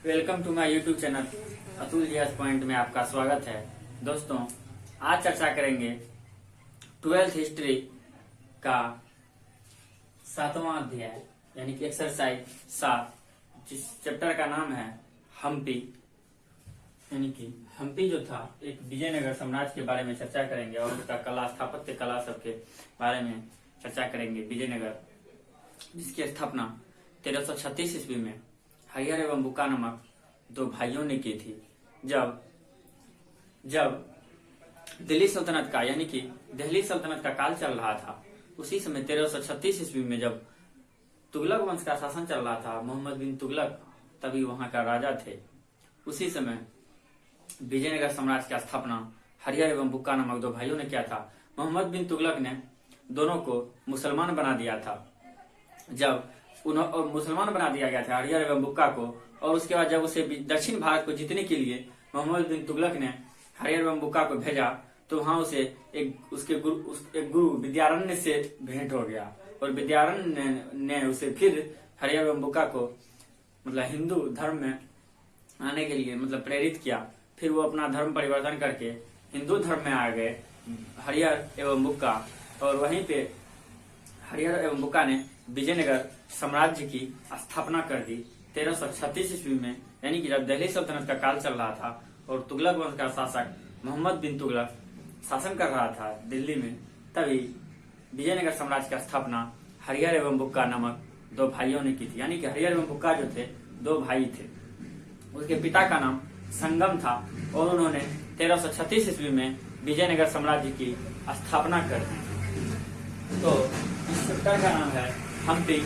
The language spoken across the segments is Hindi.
Welcome to my YouTube channel Atul ji point में आपका स्वागत है। दोस्तों, आज चर्चा करेंगे 12th हिस्ट्री का 7वां अध्याय यानी कि एक्सरसाइज 7, जिस चैप्टर का नाम है हम्पी। यानी कि हम्पी जो था एक विजयनगर साम्राज्य के बारे में चर्चा करेंगे और उसका कला, स्थापत्य कला सबके बारे में चर्चा करेंगे। विजयनगर जिसकी स्थापना 1336 ईस्वी में हरिहर एवं बुक्का नामक दो भाइयों ने की थी। जब दिल्ली सल्तनत का यानी कि दिल्ली सल्तनत का काल चल रहा था, उसी समय 1336 ईस्वी में जब तुगलक वंश का शासन चल रहा था, मोहम्मद बिन तुगलक तभी वहां का राजा थे। उसी समय विजयनगर साम्राज्य की स्थापना हरिहर एवं बुक्का नामक दो भाइयों ने किया था। मोहम्मद बिन तुगलक ने दोनों को मुसलमान बना दिया था। जब मुसलमान बना दिया गया था हरिहर एवं बुक्का को, और उसके बाद जब उसे दक्षिण भारत को जीतने के लिए मोहम्मद बिन तुगलक ने हरिहर एवं बुक्का को भेजा, तो वहां उसे एक गुरु विद्यारण्य से भेंट हो गया और विद्यारण्य ने उसे फिर हरिहर एवं बुक्का को मतलब हिंदू धर्म में आने के लिए प्रेरित किया। फिर वो अपना धर्म परिवर्तन करके हिंदू धर्म में आ गए हरिहर एवं बुक्का, और वहीं पे हरिहर एवं बुक्का ने विजयनगर साम्राज्य की स्थापना कर दी 1336 ईस्वी में। यानी कि जब दिल्ली सल्तनत का काल चल रहा था और तुगलक वंश का शासक मोहम्मद बिन तुगलक शासन कर रहा था दिल्ली में, तभी विजयनगर साम्राज्य की स्थापना हरिहर एवं बुक्का नामक दो भाइयों ने की थी। यानी कि हरिहर एवं बुक्का जो थे दो भाई थे। उसके पिता का नाम संगम था और उन्होंने 1336 ईस्वी में विजयनगर साम्राज्य की स्थापना कर दी। तो इस चैप्टर का नाम है हम्पी,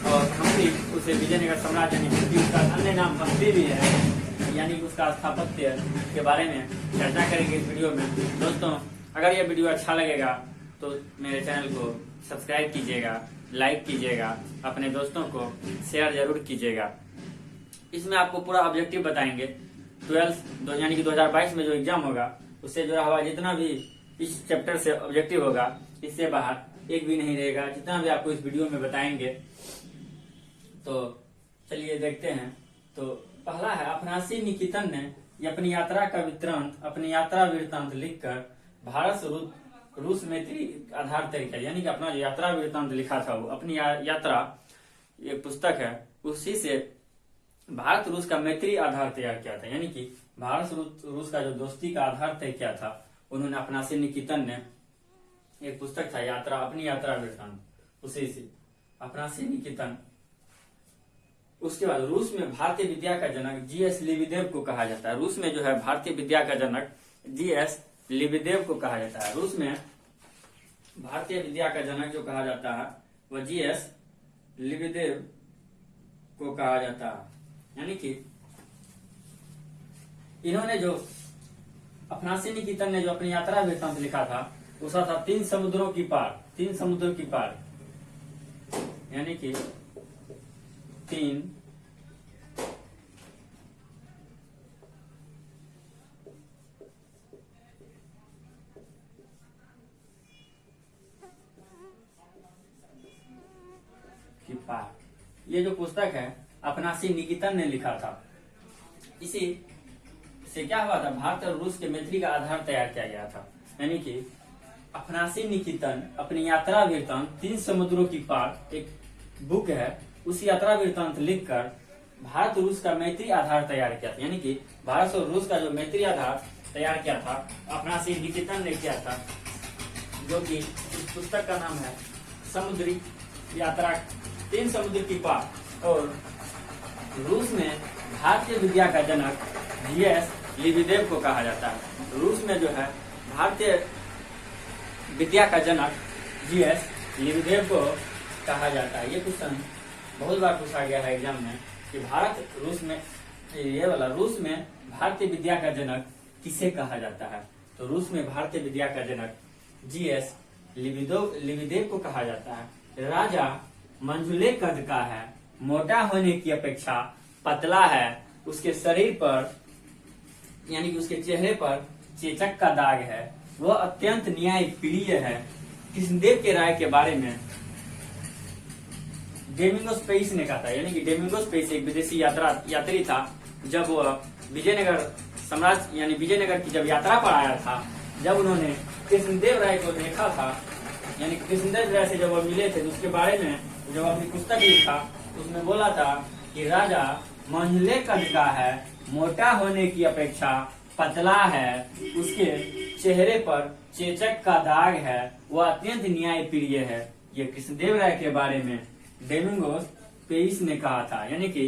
और हम्पी उसे विजयनगर साम्राज्य उसका अन्य नाम हम्पी भी है, यानी उसका स्थापत्य के बारे में चर्चा करेंगे इस वीडियो में। दोस्तों, अगर यह वीडियो अच्छा लगेगा तो मेरे चैनल को सब्सक्राइब कीजिएगा, लाइक कीजिएगा, अपने दोस्तों को शेयर जरूर कीजिएगा। इसमें आपको पूरा ऑब्जेक्टिव बताएंगे। 12 यानी कि 2022 में जो एग्जाम होगा उससे जुड़ा हुआ जितना भी इस चैप्टर से ऑब्जेक्टिव होगा, इससे बाहर एक भी नहीं रहेगा, जितना भी आपको इस वीडियो में बताएंगे। तो चलिए देखते हैं। तो पहला है, अफनासी निकितन ने अपनी यात्रा का वृत्तांत, अपनी यात्रा वृत्तांत लिखकर भारत से रूस मैत्री आधार तय किया। यानी कि अपना जो यात्रा वृत्तांत लिखा था वो अपनी यात्रा एक पुस्तक है, उसी से भारत रूस का मैत्री आधार तैयार किया था। यानी कि भारत रूस का जो दोस्ती का आधार तय किया था उन्होंने अफनासी निकितन ने एक पुस्तक था यात्रा, अपनी यात्रा वृत्तांत, उसी से अफनासी निकितन। उसके बाद रूस में भारतीय विद्या का जनक जीएस लिबिदेव को कहा जाता है। रूस में जो है भारतीय विद्या का जनक जीएस लिबिदेव को कहा जाता है। रूस में भारतीय विद्या का जनक जो कहा जाता है वह जीएस लिबिदेव को कहा जाता है। यानी कि इन्होंने जो अफनासी निकितन ने जो अपनी यात्रा वृत्तांत लिखा था उसका था 3 समुद्रों की पार, 3 समुद्रों की पार, यानी कि 3 की पार। ये जो पुस्तक है अफनासी निकितन ने लिखा था। इसी से क्या हुआ था, भारत और रूस के मैत्री का आधार तैयार किया गया था। यानी कि अफनासी निकितन अपनी यात्रा वृत्तांत 3 समुद्रों की पार एक बुक है, उस यात्रा वृत्तांत लिखकर भारत रूस का मैत्री आधार तैयार किया था। यानी कि भारत और रूस का जो मैत्री आधार तैयार किया था अफनासी निकितन ने किया था, जो कि इस पुस्तक का नाम है समुद्री यात्रा 3 समुद्र की पार। और रूस में भारतीय विद्या का जनक जीएस लिबिदेव को कहा जाता है। रूस में जो है भारतीय विद्या का जनक जीएस लिबिदेव को कहा जाता है। ये क्वेश्चन बहुत बार पूछा गया है एग्जाम में कि भारत रूस में ये वाला रूस में भारतीय विद्या का जनक किसे कहा जाता है। तो रूस में भारतीय विद्या का जनक जीएस लिबिदेव को कहा जाता है। राजा मंझुले कद का है, मोटा होने की अपेक्षा पतला है, उसके शरीर पर यानी कि उसके चेहरे पर चेचक का दाग है, वह अत्यंत न्याय प्रिय है। कृष्णदेव के राय के बारे में डोमिंगो स्पेस ने कहा था, यानी कि डोमिंगो स्पेस एक विदेशी यात्री था। जब वह विजयनगर साम्राज्य यानी विजयनगर की जब यात्रा पर आया था, जब उन्होंने कृष्णदेव राय को देखा था, यानी कृष्णदेव राय से जब वह मिले थे, तो उसके बारे में जब अपनी पुस्तक लिखा उसमें बोला था कि राजा मंझले कद का है, मोटा होने की अपेक्षा पतला है, उसके चेहरे पर चेचक का दाग है, वह अत्यंत न्याय प्रिय है। ये कृष्णदेव राय के बारे में डोमिंगो पेइस ने कहा था, यानी कि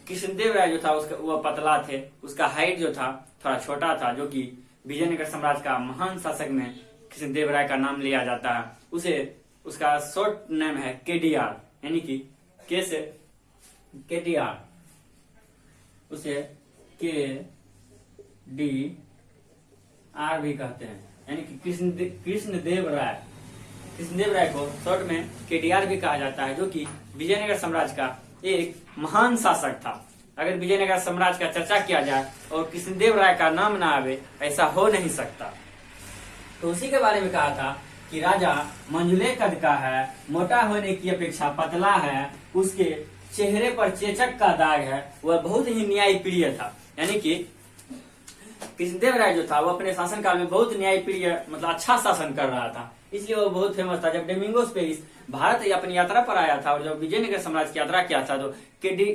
कृष्णदेव राय जो था उसका वह पतला थे, उसका हाइट जो था थोड़ा छोटा था, जो कि विजयनगर साम्राज्य का महान शासक में कृष्णदेव राय का नाम लिया जाता है। उसका शॉर्ट नेम है केडीआर, यानी कि के से केडीआर, उसे के डी आर भी कहते हैं, यानी कि कृष्णदेव राय को शॉर्ट में केडीआर भी कहा जाता है, जो कि विजयनगर साम्राज्य का एक महान शासक था। अगर विजयनगर साम्राज्य का चर्चा किया जाए और कृष्णदेव राय का नाम ना आवे, ऐसा हो नहीं सकता। तो उसी के बारे में कहा था कि राजा मंझले कद का है, मोटा होने की अपेक्षा पतला है, उसके चेहरे पर चेचक का दाग है, वह बहुत ही न्याय प्रिय था। यानी कि कृष्णदेव राय जो था वो अपने शासनकाल में बहुत न्याय प्रिय मतलब अच्छा शासन कर रहा था, इसलिए वो बहुत फेमस था। जब डोमिंगो स्पेस भारत अपनी यात्रा पर आया था और जब विजयनगर साम्राज्य की यात्रा किया था, तो केडी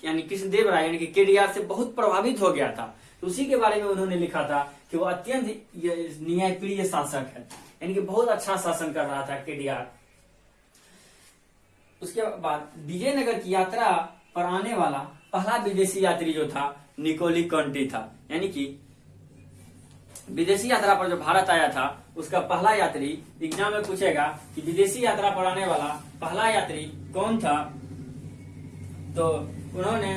यानी कृष्णदेव राय यानी कि केडीआर से बहुत प्रभावित हो गया था। तो उसी के बारे में उन्होंने लिखा था कि वो अत्यंत न्याय प्रिय शासक है, यानी कि बहुत अच्छा शासन कर रहा था केडीआर। उसके बाद विजयनगर की यात्रा पर आने वाला पहला विदेशी यात्री जो था निकोली कॉन्टी था, यानी कि विदेशी यात्रा पर जो भारत आया था उसका पहला यात्री एग्जाम में पूछेगा कि विदेशी यात्रा पर आने वाला पहला यात्री कौन था, तो उन्होंने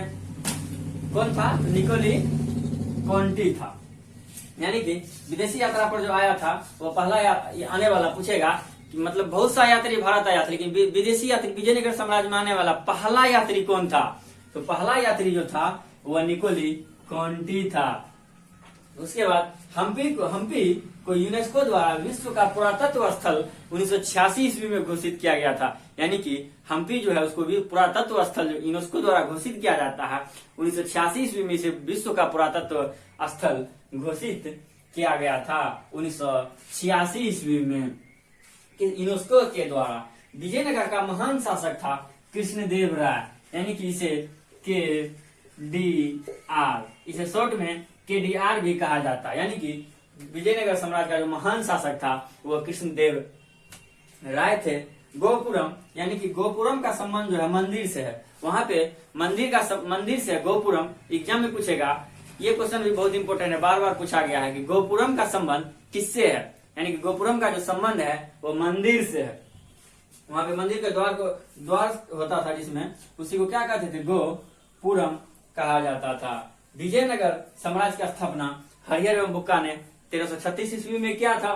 कौन था, निकोली कॉन्टी था। यानी कि विदेशी यात्रा पर जो आया था वो पहला आने वाला पूछेगा कि मतलब बहुत सा यात्री भारत आया था, लेकिन विदेशी यात्री विजयनगर साम्राज्य में आने वाला पहला यात्री कौन था, तो पहला यात्री जो था वह निकोली कॉन्टी था। उसके बाद हम्पी को यूनेस्को द्वारा विश्व का पुरातत्व स्थल 1986 ईस्वी में घोषित किया गया था। यानी कि हम्पी जो है उसको भी पुरातत्व स्थल यूनेस्को द्वारा घोषित किया जाता है। 1986 ईस्वी में इसे विश्व का पुरातत्व स्थल घोषित किया गया था 1986 ईस्वी में यूनेस्को के द्वारा। विजयनगर का महान शासक था कृष्णदेव राय, यानी कि इसे के डी आर, इसे शॉर्ट में केडीआर भी कहा जाता है। यानी कि विजयनगर साम्राज्य का जो महान शासक था वह कृष्णदेव राय थे। गोपुरम, यानी कि गोपुरम का संबंध जो है मंदिर से है, वहां पे मंदिर से गोपुरम एग्जाम में पूछेगा। ये क्वेश्चन भी बहुत इंपॉर्टेंट है, बार बार पूछा गया है कि गोपुरम का संबंध किससे है, यानी कि गोपुरम का जो संबंध है वो मंदिर से है। वहां पे मंदिर के द्वार होता था जिसमें, उसी को क्या कहते थे, गोपुरम कहा जाता था। विजयनगर साम्राज्य की स्थापना हरिहर एवं बुक्का ने 1336 ईस्वी में किया था।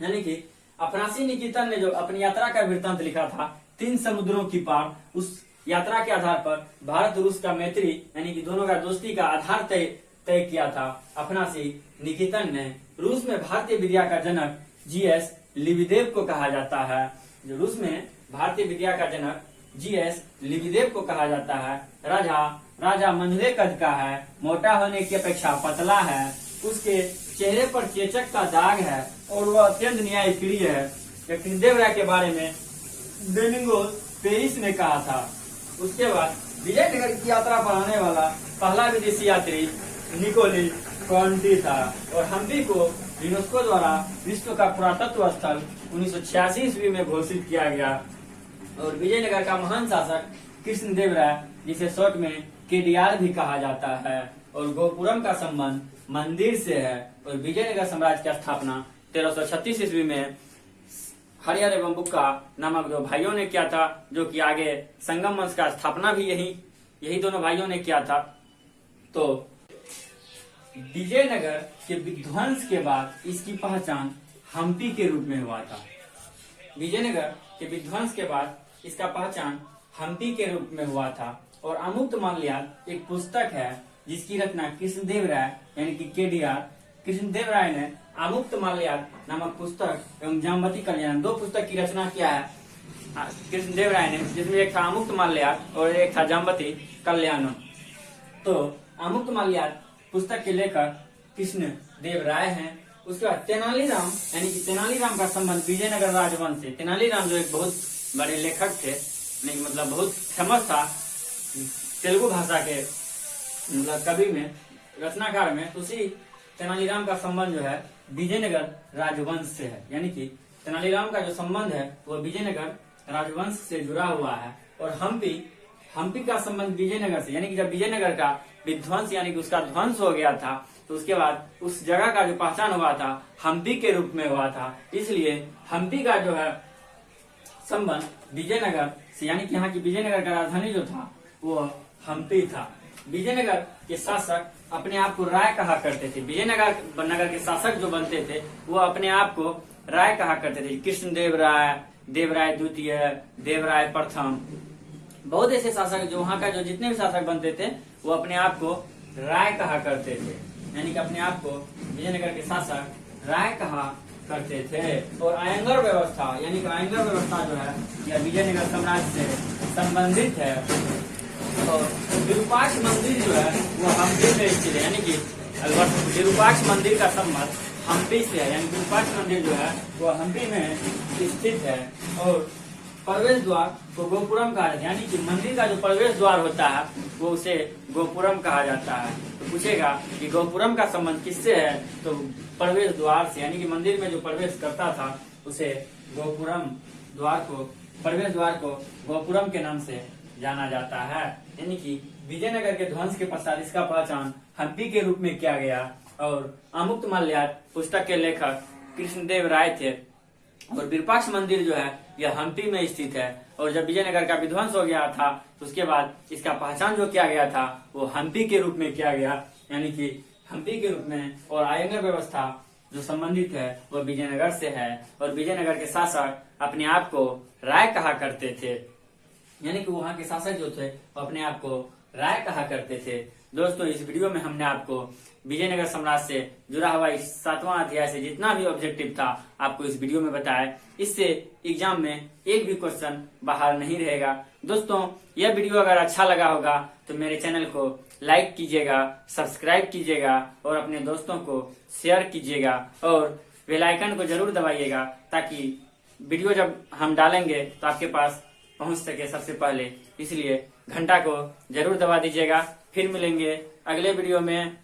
यानी कि अफनासी निकेतन ने जो अपनी यात्रा का वृत्तांत लिखा था 3 समुद्रों की पार, उस यात्रा के आधार पर भारत रूस का मैत्री यानी कि दोनों का दोस्ती का आधार तय किया था अफनासी निकेतन ने। रूस में भारतीय विद्या का जनक जीएस लिबिदेव को कहा जाता है। जो रूस में भारतीय विद्या का जनक जीएस लिबिदेव को कहा जाता है। राजा मंझले कद का है, मोटा होने की अपेक्षा पतला है, उसके चेहरे पर चेचक का दाग है और वह अत्यंत न्याय प्रिय है। कृष्णदेव राय के बारे में डोमिंगो पेइस ने कहा था। उसके बाद विजयनगर की यात्रा पर आने वाला पहला विदेशी यात्री निकोली कॉन्टी था और हम्पी को यूनेस्को द्वारा विश्व का पुरातत्व स्थल 1986 ईस्वी में घोषित किया गया। और विजयनगर का महान शासक कृष्णदेव राय, जिसे शॉर्ट में केडीआर भी कहा जाता है, और गोपुरम का संबंध मंदिर से है। और विजयनगर साम्राज्य की स्थापना 1336 ईस्वी में हरिहर एवं बुक्का नामक 2 भाइयों ने किया था, जो कि आगे संगम वंश का स्थापना भी यही दोनों भाइयों ने किया था। तो विजयनगर के विध्वंस के बाद इसकी पहचान हम्पी के रूप में हुआ था। विजयनगर के विध्वंस के बाद इसका पहचान हम्पी के रूप में हुआ था। और अमुक्त माल्यार्थ एक पुस्तक है जिसकी रचना कृष्णदेव राय यानी कि केडीआर कृष्णदेव राय ने अमुक्त माल्यार्थ नामक पुस्तक एवं जामवती कल्याण 2 पुस्तक की रचना किया है। कृष्णदेव राय ने, जिसमें एक था आमुक्त माल्यार्क और एक था जाम्बती कल्याणम। तो आमुक्त माल्यार्क पुस्तक के लेखक कृष्ण देव राय हैं। उसके बाद तेनालीराम, यानी कि तेनालीराम का संबंध विजयनगर राजवंश से। तेनालीराम जो एक बहुत बड़े लेखक थे, यानी कि मतलब बहुत फेमस था तेलुगु भाषा के मतलब कवि में, रचनाकार में। उसी तेनालीराम का संबंध जो है विजयनगर राजवंश से है, यानी कि तेनालीराम का जो संबंध है वो विजयनगर राजवंश से जुड़ा हुआ है। और हम्पी का संबंध विजयनगर से, यानी कि जब विजयनगर का विध्वंस यानी कि उसका ध्वंस हो गया था तो उसके बाद उस जगह का जो पहचान हुआ था हम्पी के रूप में हुआ था। इसलिए हम्पी का जो है संबंध विजयनगर से, यानी कि यहाँ की विजयनगर का राजधानी जो था वो हम्पी था। विजयनगर के शासक अपने आप को राय कहा करते थे। विजयनगर के शासक जो बनते थे वो अपने आप को राय कहा करते थे। कृष्णदेव राय, देवराय द्वितीय, देवराय प्रथम, बहुत ऐसे शासक जो वहाँ का जो जितने भी शासक बनते थे वो अपने आप को राय कहा करते थे, यानी कि अपने आप को विजयनगर के शासक राय कहा करते थे। और आयंगर व्यवस्था, यानी कि आयंगर व्यवस्था जो है यह विजयनगर साम्राज्य से संबंधित है। और विरूपाक्ष मंदिर जो है वो हम्पी में स्थित है, यानी कि विरूपाक्ष मंदिर का संबंध हम्पी से है, यानी विरूपाक्ष मंदिर जो है वो हम्पी में स्थित है। और प्रवेश द्वार को गोपुरम कहा जाता है, यानी कि मंदिर का जो प्रवेश द्वार होता है वो उसे गोपुरम कहा जाता है। तो पूछेगा कि गोपुरम का संबंध किससे है, तो प्रवेश द्वार से, यानी कि मंदिर में जो प्रवेश करता था उसे गोपुरम द्वार को, प्रवेश द्वार को गोपुरम के नाम से जाना जाता है। यानी कि विजयनगर के ध्वंस के पश्चात इसका पहचान हम्पी के रूप में किया गया। और आमुक्त माल्यार्क पुस्तक के लेखक कृष्णदेव राय थे। और विरूपाक्ष मंदिर जो है यह हम्पी में स्थित है। और जब विजयनगर का विध्वंस हो गया था तो उसके बाद इसका पहचान जो किया गया था वो हम्पी के रूप में किया गया, यानी कि हम्पी के रूप में। और आयंगर व्यवस्था जो संबंधित है वह विजयनगर से है। और विजयनगर के शासक अपने आप को राय कहा करते थे, यानी कि वहाँ के शासक जो थे वो अपने आप को राय कहा करते थे। दोस्तों, इस वीडियो में हमने आपको विजयनगर साम्राज्य से जुड़ा हुआ इस 7वां अध्याय से जितना भी ऑब्जेक्टिव था आपको इस वीडियो में बताया। इससे एग्जाम में एक भी क्वेश्चन बाहर नहीं रहेगा। दोस्तों, यह वीडियो अगर अच्छा लगा होगा तो मेरे चैनल को लाइक कीजिएगा, सब्सक्राइब कीजिएगा और अपने दोस्तों को शेयर कीजिएगा और बेल आइकन को जरूर दबाइएगा ताकि वीडियो जब हम डालेंगे तो आपके पास पहुंच सके सबसे पहले। इसलिए घंटा को जरूर दबा दीजिएगा। फिर मिलेंगे अगले वीडियो में।